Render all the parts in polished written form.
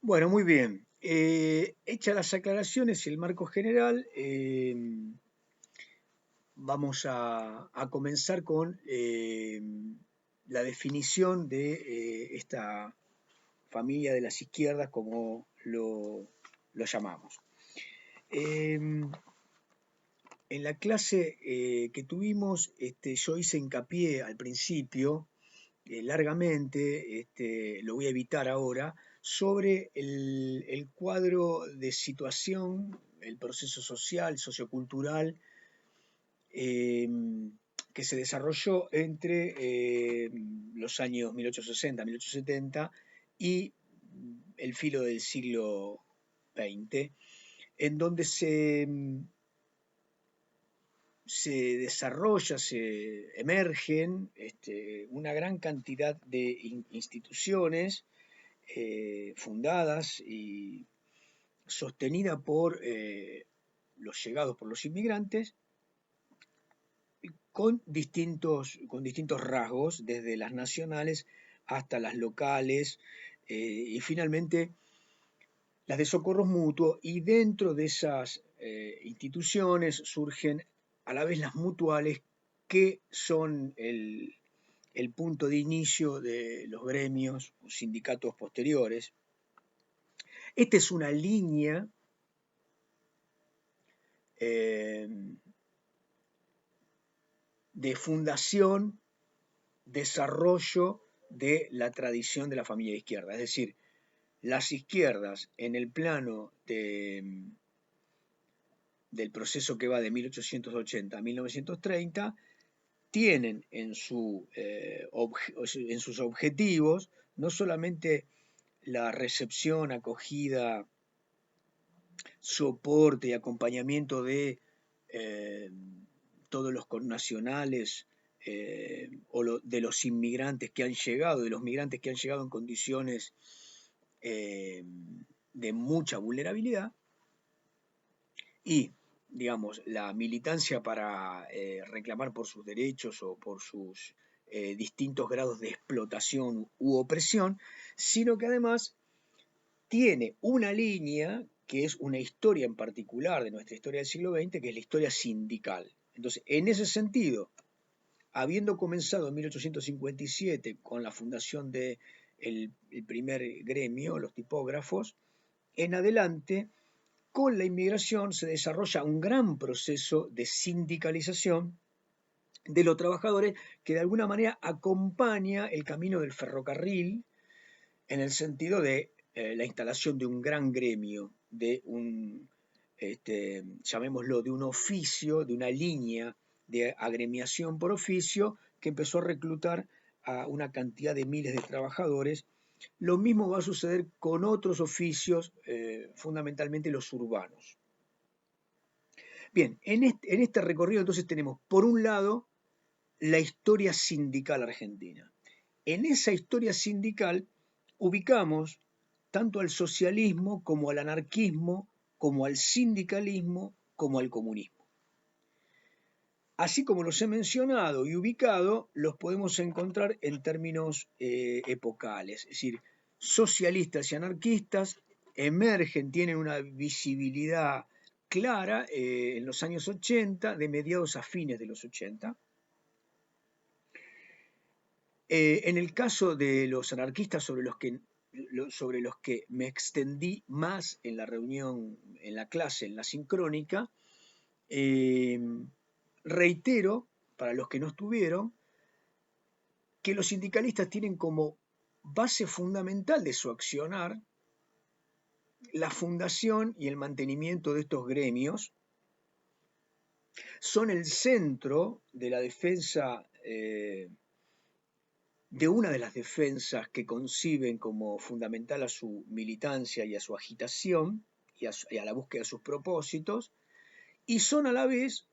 Bueno, muy bien. Hechas las aclaraciones y el marco general, vamos a comenzar con la definición de esta familia de las izquierdas, como lo llamamos. En la clase que tuvimos, yo hice hincapié al principio, largamente, lo voy a evitar ahora, sobre el cuadro de situación, el proceso social, sociocultural, eh, que se desarrolló entre los años 1860, 1870 y el filo del siglo XX, en donde se desarrolla, se emergen una gran cantidad de instituciones fundadas y sostenidas por los llegados por los inmigrantes con distintos rasgos, desde las nacionales hasta las locales y finalmente las de socorros mutuos, y dentro de esas instituciones surgen a la vez las mutuales, que son el punto de inicio de los gremios o sindicatos posteriores. Esta es una línea eh, de fundación, desarrollo de la tradición de la familia de izquierda. Es decir, las izquierdas en el plano del proceso que va de 1880 a 1930 tienen en sus objetivos no solamente la recepción, acogida, soporte y acompañamiento de todos los connacionales de los inmigrantes que han llegado, de los migrantes que han llegado en condiciones de mucha vulnerabilidad, y, digamos, la militancia para reclamar por sus derechos o por sus distintos grados de explotación u opresión, sino que además tiene una línea que es una historia en particular de nuestra historia del siglo XX, que es la historia sindical. Entonces, en ese sentido, habiendo comenzado en 1857 con la fundación del primer gremio, los tipógrafos, en adelante, con la inmigración se desarrolla un gran proceso de sindicalización de los trabajadores, que de alguna manera acompaña el camino del ferrocarril, en el sentido de la instalación de un gran gremio, de llamémoslo, de un oficio, de una línea de agremiación por oficio, que empezó a reclutar a una cantidad de miles de trabajadores. Lo mismo va a suceder con otros oficios, fundamentalmente los urbanos. Bien, en este recorrido entonces tenemos, por un lado, la historia sindical argentina. En esa historia sindical ubicamos tanto al socialismo como al anarquismo, como al sindicalismo, como al comunismo. Así como los he mencionado y ubicado, los podemos encontrar en términos epocales, es decir, socialistas y anarquistas emergen, tienen una visibilidad clara en los años 80, de mediados a fines de los 80. En el caso de los anarquistas, sobre los que me extendí más en la reunión, en la clase, en la sincrónica, eh, reitero, para los que no estuvieron, que los sindicalistas tienen como base fundamental de su accionar la fundación y el mantenimiento de estos gremios. Son el centro de la defensa, de una de las defensas que conciben como fundamental a su militancia y a su agitación y a la búsqueda de sus propósitos, y son a la vez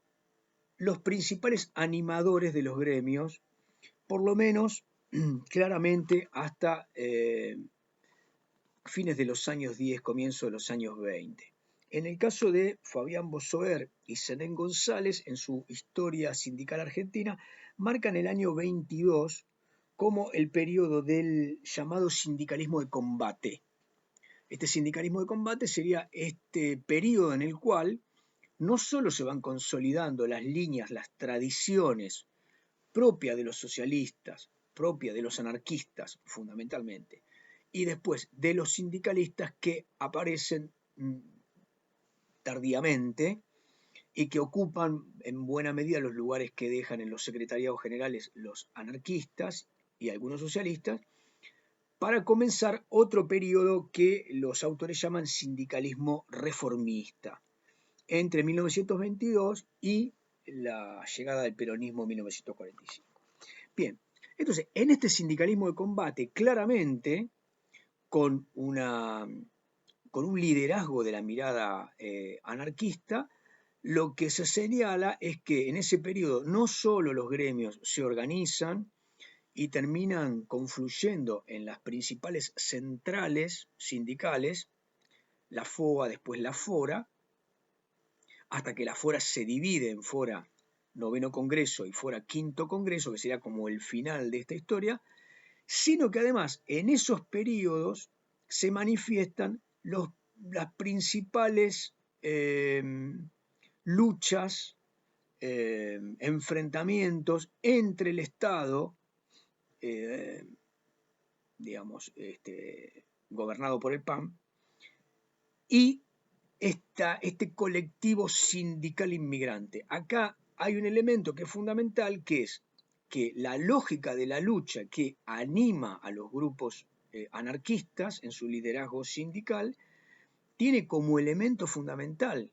los principales animadores de los gremios, por lo menos claramente hasta fines de los años 10, comienzo de los años 20. En el caso de Fabián Bosoer y Zenén González, en su Historia Sindical Argentina, marcan el año 22 como el periodo del llamado sindicalismo de combate, Este sindicalismo de combate sería este periodo en el cual no solo se van consolidando las líneas, las tradiciones propias de los socialistas, propias de los anarquistas fundamentalmente, y después de los sindicalistas que aparecen tardíamente y que ocupan en buena medida los lugares que dejan en los secretariados generales los anarquistas y algunos socialistas, para comenzar otro periodo que los autores llaman sindicalismo reformista, entre 1922 y la llegada del peronismo en 1945. Bien, entonces, en este sindicalismo de combate, claramente, con, con un liderazgo de la mirada anarquista, lo que se señala es que en ese periodo no solo los gremios se organizan y terminan confluyendo en las principales centrales sindicales, la FOA, después la FORA, hasta que la FORA se divide en FORA noveno congreso y FORA quinto congreso, que sería como el final de esta historia, sino que además en esos periodos se manifiestan las principales luchas, enfrentamientos entre el Estado, digamos, gobernado por el PAN, y este colectivo sindical inmigrante. Acá hay un elemento que es fundamental, que es que la lógica de la lucha que anima a los grupos anarquistas en su liderazgo sindical tiene como elemento fundamental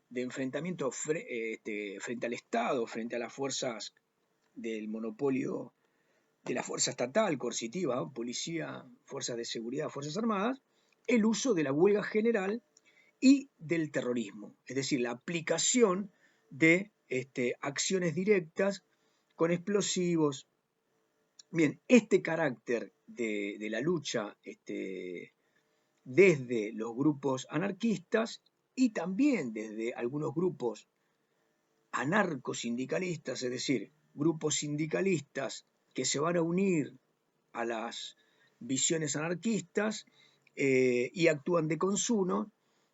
de enfrentamiento frente al Estado, frente a las fuerzas del monopolio de la fuerza estatal, coercitiva, policía, fuerzas de seguridad, fuerzas armadas, el uso de la huelga general y del terrorismo, es decir, la aplicación de acciones directas con explosivos. Bien, este carácter de la lucha desde los grupos anarquistas y también desde algunos grupos anarcosindicalistas, es decir, grupos sindicalistas que se van a unir a las visiones anarquistas y actúan de consuno,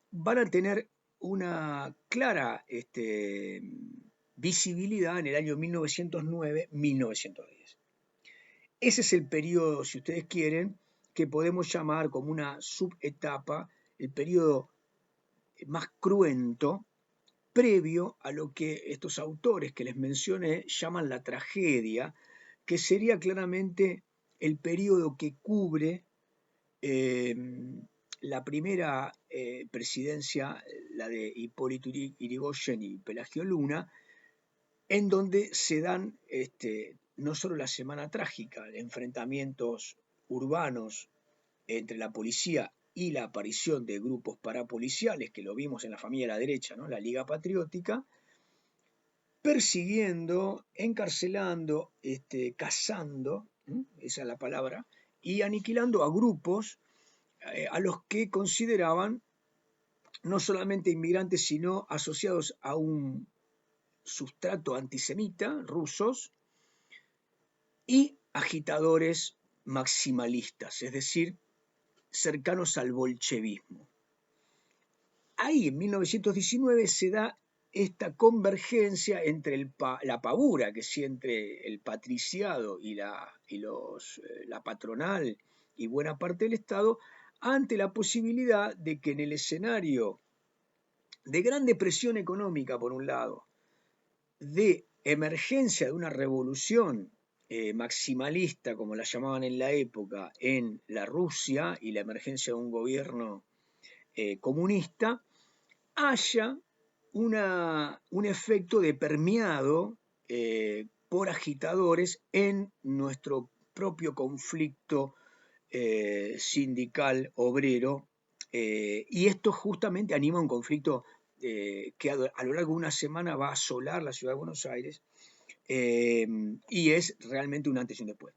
van a tener una clara visibilidad en el año 1909-1910. Ese es el periodo, si ustedes quieren, que podemos llamar como una subetapa, el periodo más cruento, previo a lo que estos autores que les mencioné llaman la tragedia, que sería claramente el periodo que cubre la primera presidencia, la de Hipólito Yrigoyen y Pelagio Luna, en donde se dan no solo la Semana Trágica, enfrentamientos urbanos entre la policía y la aparición de grupos parapoliciales, que lo vimos en la familia de la derecha, ¿no? La Liga Patriótica, persiguiendo, encarcelando, cazando, esa es la palabra, y aniquilando a grupos a los que consideraban no solamente inmigrantes, sino asociados a un sustrato antisemita, rusos, y agitadores maximalistas, es decir, cercanos al bolchevismo. Ahí, en 1919, se da esta convergencia entre la pavura que siente el patriciado y la patronal y buena parte del Estado ante la posibilidad de que en el escenario de gran depresión económica, por un lado, de emergencia de una revolución maximalista, como la llamaban en la época, en la Rusia y la emergencia de un gobierno comunista, haya un efecto de permeado por agitadores en nuestro propio conflicto sindical obrero, y esto justamente anima un conflicto que a lo largo de una semana va a asolar la ciudad de Buenos Aires, y es realmente un antes y un después.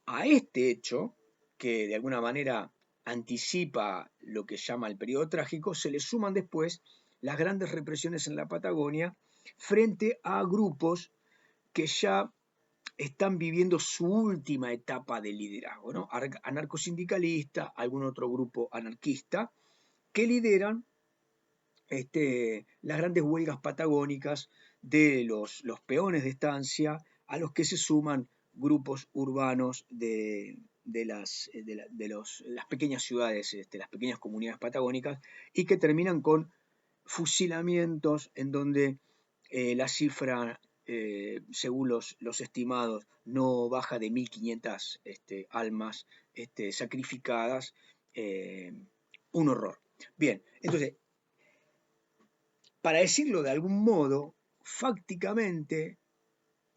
A este hecho, que de alguna manera anticipa lo que llama el periodo trágico, se le suman después las grandes represiones en la Patagonia frente a grupos que ya están viviendo su última etapa de liderazgo, ¿no? Anarcosindicalista, algún otro grupo anarquista, que lideran las grandes huelgas patagónicas de los peones de estancia, a los que se suman grupos urbanos de las pequeñas ciudades, las pequeñas comunidades patagónicas, y que terminan con fusilamientos en donde la cifra, según los estimados, no baja de 1.500 almas sacrificadas. Un horror. Bien, entonces, para decirlo de algún modo, fácticamente,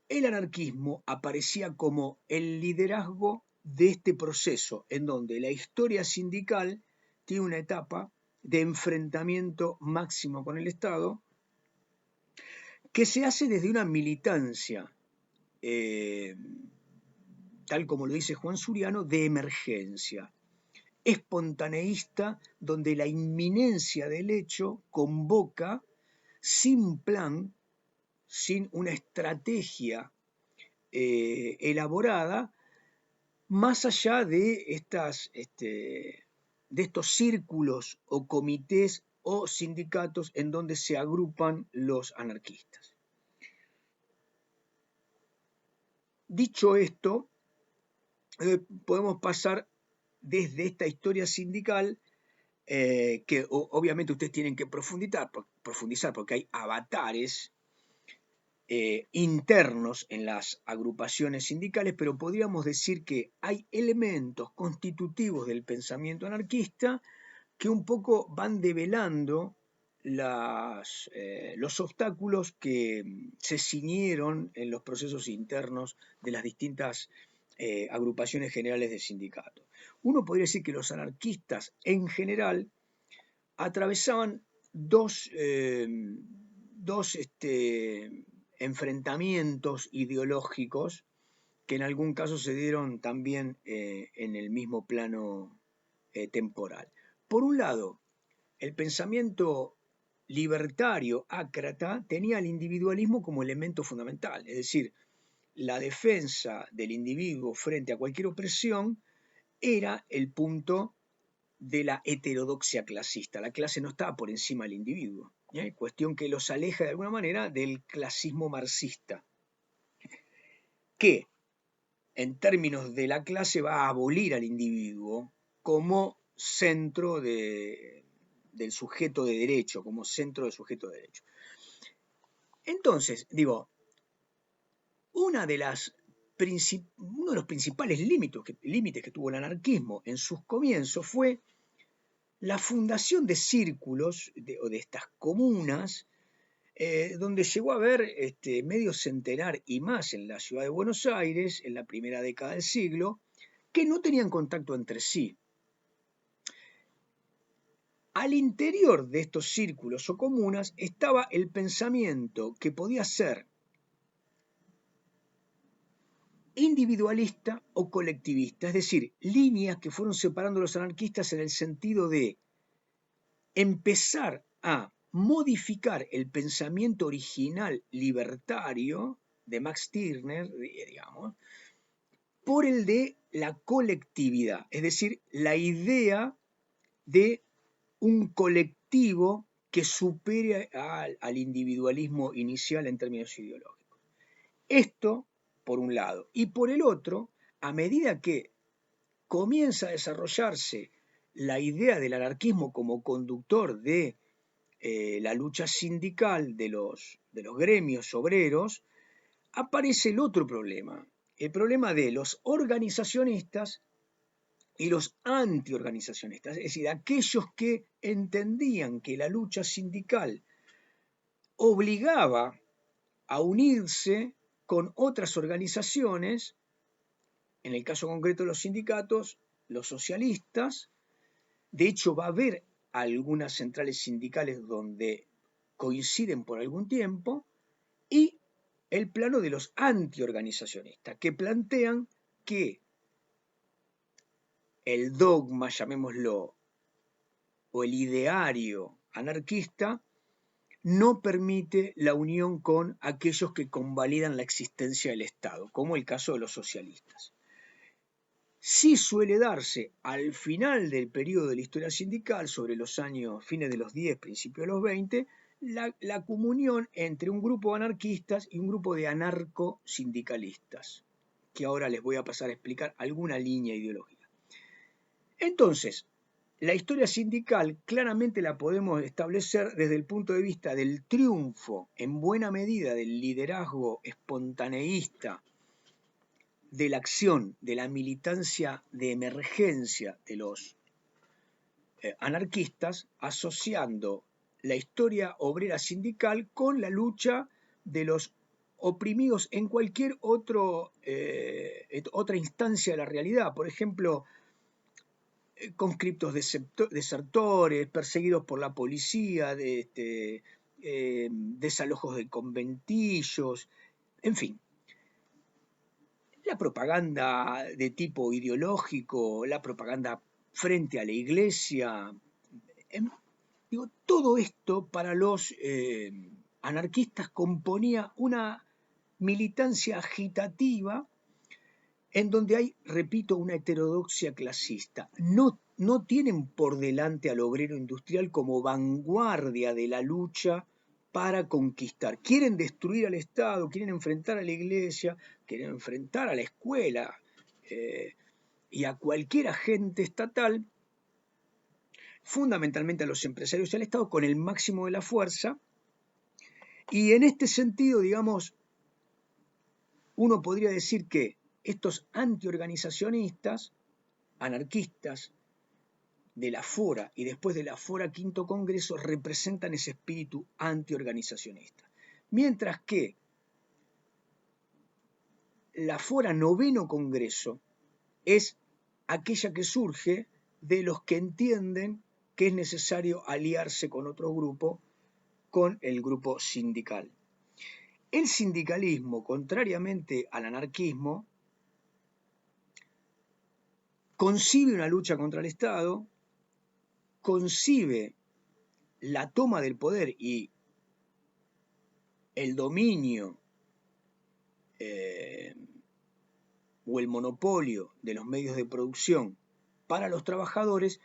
el anarquismo aparecía como el liderazgo de este proceso, en donde la historia sindical tiene una etapa de enfrentamiento máximo con el Estado, que se hace desde una militancia, tal como lo dice Juan Suriano, de emergencia, espontaneísta, donde la inminencia del hecho convoca sin plan, sin una estrategia elaborada, más allá de estos círculos o comités o sindicatos en donde se agrupan los anarquistas. Dicho esto, podemos pasar desde esta historia sindical, que obviamente ustedes tienen que profundizar porque hay avatares internos en las agrupaciones sindicales, pero podríamos decir que hay elementos constitutivos del pensamiento anarquista que un poco van develando los obstáculos que se ciñeron en los procesos internos de las distintas agrupaciones generales de sindicatos. Uno podría decir que los anarquistas en general atravesaban dos enfrentamientos ideológicos que en algún caso se dieron también en el mismo plano temporal. Por un lado, el pensamiento libertario ácrata tenía al individualismo como elemento fundamental, es decir, la defensa del individuo frente a cualquier opresión era el punto de la heterodoxia clasista. La clase no estaba por encima del individuo, cuestión que los aleja de alguna manera del clasismo marxista, que en términos de la clase va a abolir al individuo como centro del sujeto de derecho, como centro del sujeto de derecho. Entonces, digo, uno de los principales límites que tuvo el anarquismo en sus comienzos fue la fundación de círculos o de estas comunas, donde llegó a haber medio centenar y más en la ciudad de Buenos Aires en la primera década del siglo, que no tenían contacto entre sí. Al interior de estos círculos o comunas estaba el pensamiento que podía ser individualista o colectivista, es decir, líneas que fueron separando a los anarquistas en el sentido de empezar a modificar el pensamiento original libertario de Max Stirner, digamos, por el de la colectividad, es decir, la idea de un colectivo que supere al individualismo inicial en términos ideológicos. Esto, por un lado. Y por el otro, a medida que comienza a desarrollarse la idea del anarquismo como conductor de la lucha sindical de los gremios obreros, aparece el otro problema, el problema de los organizacionistas y los antiorganizacionistas, es decir, aquellos que entendían que la lucha sindical obligaba a unirse con otras organizaciones, en el caso concreto de los sindicatos, los socialistas. De hecho, va a haber algunas centrales sindicales donde coinciden por algún tiempo, y el plano de los antiorganizacionistas, que plantean que el dogma, llamémoslo, o el ideario anarquista, no permite la unión con aquellos que convalidan la existencia del Estado, como el caso de los socialistas. Sí suele darse al final del periodo de la historia sindical, sobre los años fines de los 10, principios de los 20, la comunión entre un grupo de anarquistas y un grupo de anarcosindicalistas, que ahora les voy a pasar a explicar alguna línea ideológica. Entonces, la historia sindical claramente la podemos establecer desde el punto de vista del triunfo, en buena medida, del liderazgo espontaneísta, de la acción, de la militancia de emergencia de los anarquistas, asociando la historia obrera sindical con la lucha de los oprimidos en cualquier otra instancia de la realidad. Por ejemplo, conscriptos desertores, perseguidos por la policía, desalojos de conventillos, en fin. La propaganda de tipo ideológico, la propaganda frente a la iglesia, todo esto para los anarquistas componía una militancia agitativa en donde hay, repito, una heterodoxia clasista. No tienen por delante al obrero industrial como vanguardia de la lucha para conquistar. Quieren destruir al Estado, quieren enfrentar a la iglesia, quieren enfrentar a la escuela y a cualquier agente estatal, fundamentalmente a los empresarios y al Estado, con el máximo de la fuerza. Y en este sentido, digamos, uno podría decir que estos antiorganizacionistas, anarquistas, de la Fora y después de la Fora Quinto Congreso representan ese espíritu antiorganizacionista. Mientras que la Fora Noveno Congreso es aquella que surge de los que entienden que es necesario aliarse con otro grupo, con el grupo sindical. El sindicalismo, contrariamente al anarquismo, concibe una lucha contra el Estado, concibe la toma del poder y el dominio o el monopolio de los medios de producción para los trabajadores,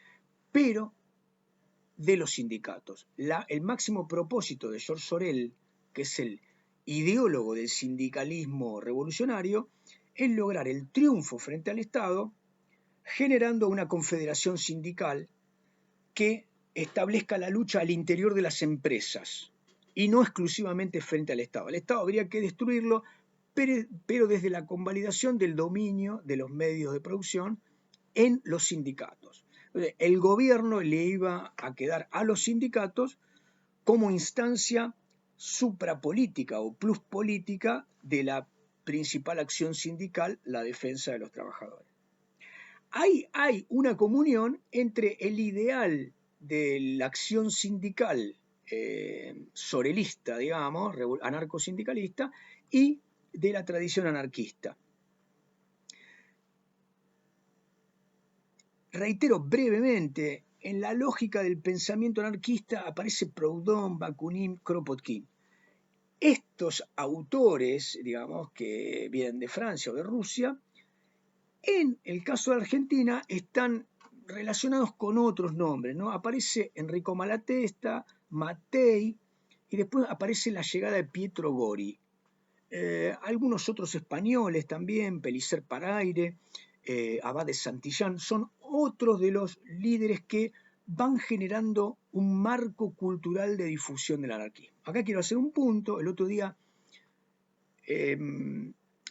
pero de los sindicatos. El máximo propósito de George Sorel, que es el ideólogo del sindicalismo revolucionario, es lograr el triunfo frente al Estado, generando una confederación sindical que establezca la lucha al interior de las empresas y no exclusivamente frente al Estado. El Estado habría que destruirlo, pero desde la convalidación del dominio de los medios de producción en los sindicatos. El gobierno le iba a quedar a los sindicatos como instancia suprapolítica o pluspolítica de la principal acción sindical, la defensa de los trabajadores. Hay una comunión entre el ideal de la acción sindical sorelista, digamos, anarcosindicalista, y de la tradición anarquista. Reitero brevemente, en la lógica del pensamiento anarquista aparece Proudhon, Bakunin, Kropotkin. Estos autores, digamos, que vienen de Francia o de Rusia, en el caso de Argentina están relacionados con otros nombres, ¿no? Aparece Enrico Malatesta, Mattei, y después aparece la llegada de Pietro Gori. Algunos otros españoles también, Pellicer Paraire, Abad de Santillán, son otros de los líderes que van generando un marco cultural de difusión del anarquismo. Acá quiero hacer un punto. El otro día,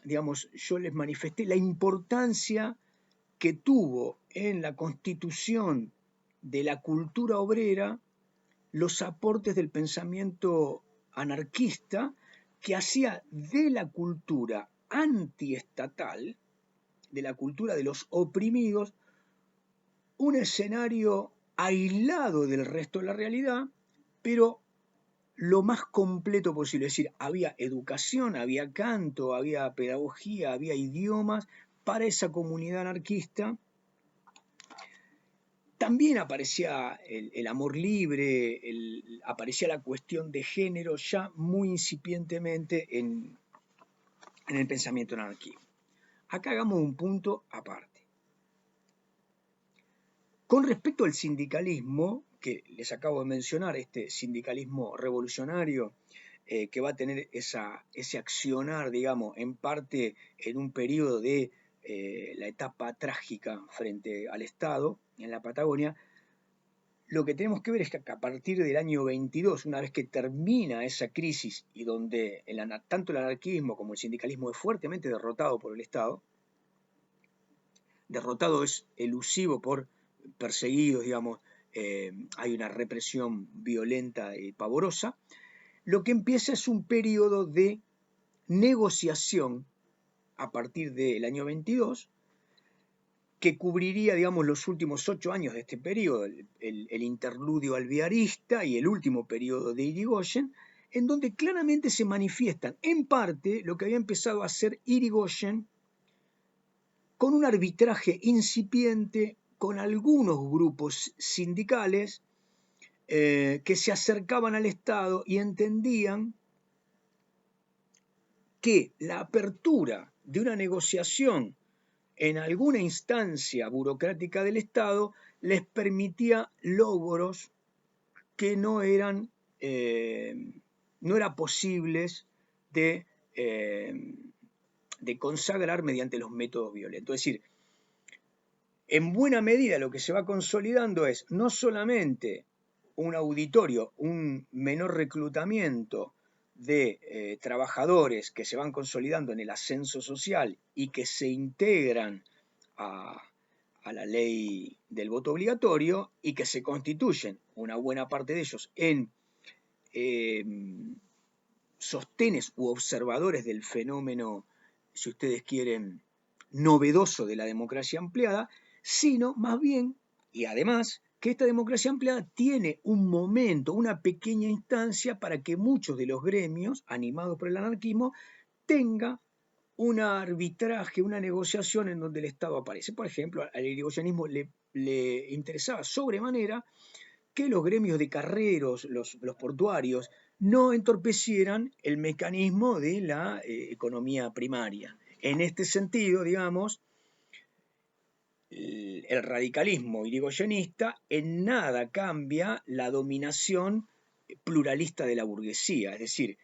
digamos, yo les manifesté la importancia que tuvo en la constitución de la cultura obrera los aportes del pensamiento anarquista, que hacía de la cultura antiestatal, de la cultura de los oprimidos, un escenario aislado del resto de la realidad, pero lo más completo posible. Es decir, había educación, había canto, había pedagogía, había idiomas para esa comunidad anarquista, También aparecía el amor libre, aparecía la cuestión de género ya muy incipientemente en el pensamiento anarquista. Acá hagamos un punto aparte. Con respecto al sindicalismo, que les acabo de mencionar, este sindicalismo revolucionario, que va a tener ese accionar, digamos, en parte en un periodo de la etapa trágica frente al Estado en la Patagonia, lo que tenemos que ver es que a partir del año 22, una vez que termina esa crisis y donde tanto el anarquismo como el sindicalismo es fuertemente derrotado por el Estado, derrotado es elusivo por perseguidos, digamos, hay una represión violenta y pavorosa, lo que empieza es un periodo de negociación a partir del año 22, que cubriría, digamos, los últimos 8 años de este periodo, el interludio alvearista y el último periodo de Irigoyen, en donde claramente se manifiestan, en parte, lo que había empezado a hacer Irigoyen con un arbitraje incipiente con algunos grupos sindicales que se acercaban al Estado y entendían que la apertura de una negociación en alguna instancia burocrática del Estado les permitía logros que no eran posibles de consagrar mediante los métodos violentos. Es decir, en buena medida lo que se va consolidando es no solamente un auditorio, un menor reclutamiento de trabajadores que se van consolidando en el ascenso social y que se integran a la ley del voto obligatorio y que se constituyen, una buena parte de ellos, en sostenes u observadores del fenómeno, si ustedes quieren, novedoso de la democracia ampliada, sino más bien, y además, que esta democracia ampliada tiene un momento, una pequeña instancia para que muchos de los gremios, animados por el anarquismo, tenga un arbitraje, una negociación en donde el Estado aparece. Por ejemplo, al irigoyenismo le interesaba sobremanera que los gremios de carreros, los portuarios, no entorpecieran el mecanismo de la economía primaria. En este sentido, digamos, el radicalismo irigoyenista en nada cambia la dominación pluralista de la burguesía, es decir,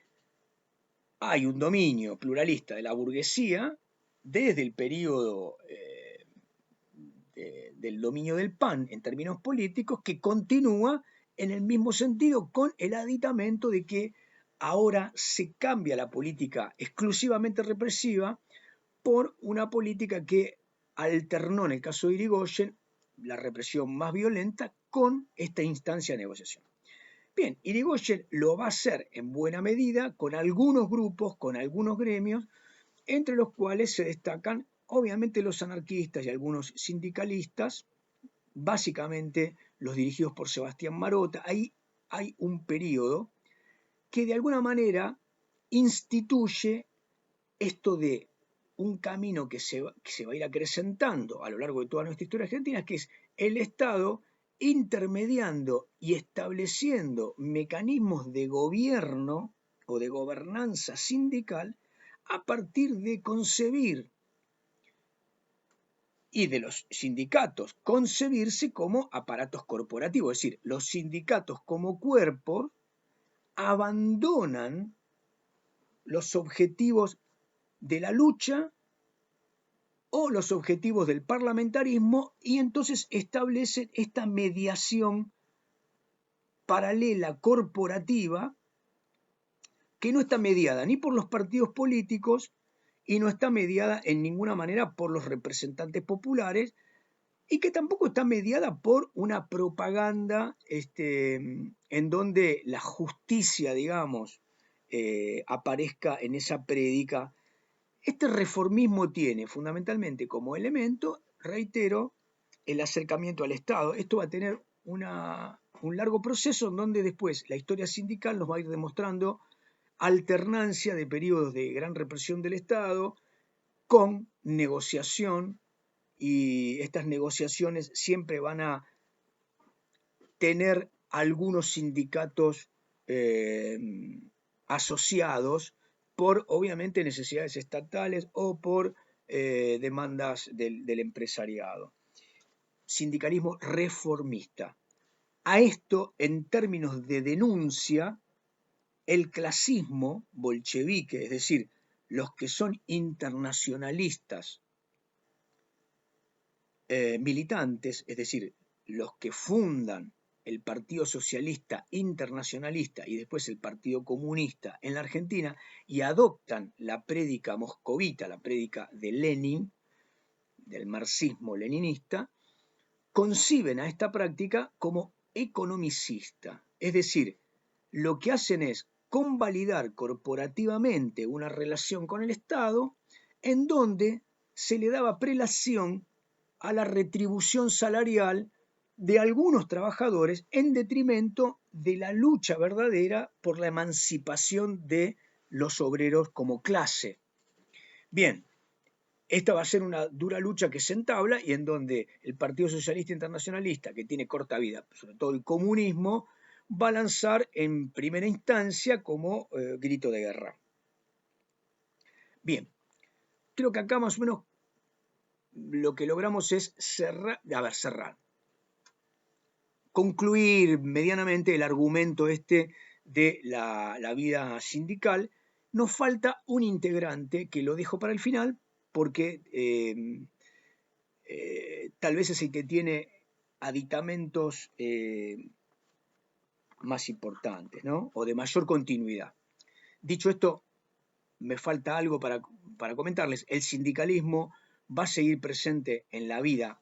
hay un dominio pluralista de la burguesía desde el periodo del dominio del PAN en términos políticos que continúa en el mismo sentido con el aditamento de que ahora se cambia la política exclusivamente represiva por una política que alternó en el caso de Irigoyen la represión más violenta con esta instancia de negociación. Bien, Irigoyen lo va a hacer en buena medida con algunos grupos, con algunos gremios, entre los cuales se destacan obviamente los anarquistas y algunos sindicalistas, básicamente los dirigidos por Sebastián Marota. Ahí hay un periodo que de alguna manera instituye esto de un camino que se va a ir acrecentando a lo largo de toda nuestra historia argentina, que es el Estado intermediando y estableciendo mecanismos de gobierno o de gobernanza sindical a partir de concebir y de los sindicatos concebirse como aparatos corporativos, es decir, los sindicatos como cuerpos abandonan los objetivos de la lucha o los objetivos del parlamentarismo y entonces establecen esta mediación paralela corporativa que no está mediada ni por los partidos políticos y no está mediada en ninguna manera por los representantes populares y que tampoco está mediada por una propaganda en donde la justicia, digamos, aparezca en esa prédica. Este reformismo tiene fundamentalmente como elemento, reitero, el acercamiento al Estado. Esto va a tener un largo proceso en donde después la historia sindical nos va a ir demostrando alternancia de periodos de gran represión del Estado con negociación, y estas negociaciones siempre van a tener algunos sindicatos asociados por, obviamente, necesidades estatales o por demandas del empresariado. Sindicalismo reformista. A esto, en términos de denuncia, el clasismo bolchevique, es decir, los que son internacionalistas militantes, es decir, los que fundan el Partido Socialista Internacionalista y después el Partido Comunista en la Argentina y adoptan la prédica moscovita, la prédica de Lenin, del marxismo leninista, conciben a esta práctica como economicista, es decir, lo que hacen es convalidar corporativamente una relación con el Estado en donde se le daba prelación a la retribución salarial de algunos trabajadores en detrimento de la lucha verdadera por la emancipación de los obreros como clase. Bien, esta va a ser una dura lucha que se entabla y en donde el Partido Socialista Internacionalista, que tiene corta vida, sobre todo el comunismo, va a lanzar en primera instancia como grito de guerra. Bien, creo que acá más o menos lo que logramos es cerrar, concluir medianamente el argumento este de la vida sindical. Nos falta un integrante que lo dejo para el final porque tal vez es el que tiene aditamentos más importantes, ¿no? O de mayor continuidad. Dicho esto, me falta algo para comentarles. El sindicalismo va a seguir presente en la vida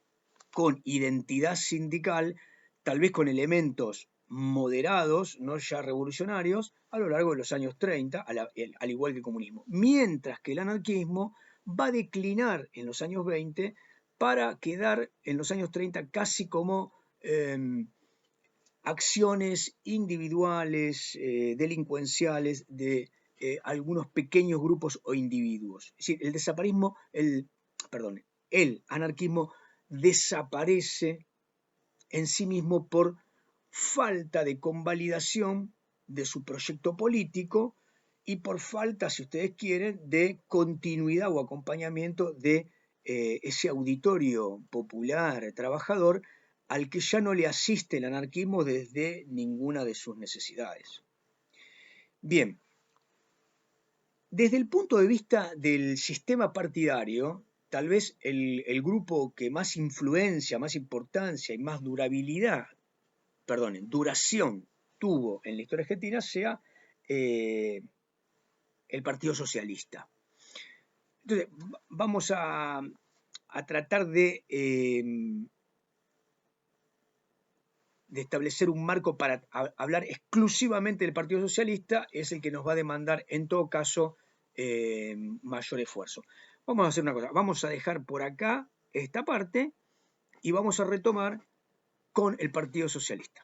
con identidad sindical, tal vez con elementos moderados, no ya revolucionarios, a lo largo de los años 30, al igual que el comunismo. Mientras que el anarquismo va a declinar en los años 20 para quedar en los años 30 casi como acciones individuales, delincuenciales de algunos pequeños grupos o individuos. Es decir, el anarquismo desaparece en sí mismo por falta de convalidación de su proyecto político y por falta, si ustedes quieren, de continuidad o acompañamiento de ese auditorio popular trabajador al que ya no le asiste el anarquismo desde ninguna de sus necesidades. Bien, desde el punto de vista del sistema partidario, tal vez el grupo que más influencia, más importancia y más duración tuvo en la historia argentina sea el Partido Socialista. Entonces, vamos a tratar de establecer un marco para hablar exclusivamente del Partido Socialista, es el que nos va a demandar en todo caso mayor esfuerzo. Vamos a hacer una cosa, vamos a dejar por acá esta parte y vamos a retomar con el Partido Socialista.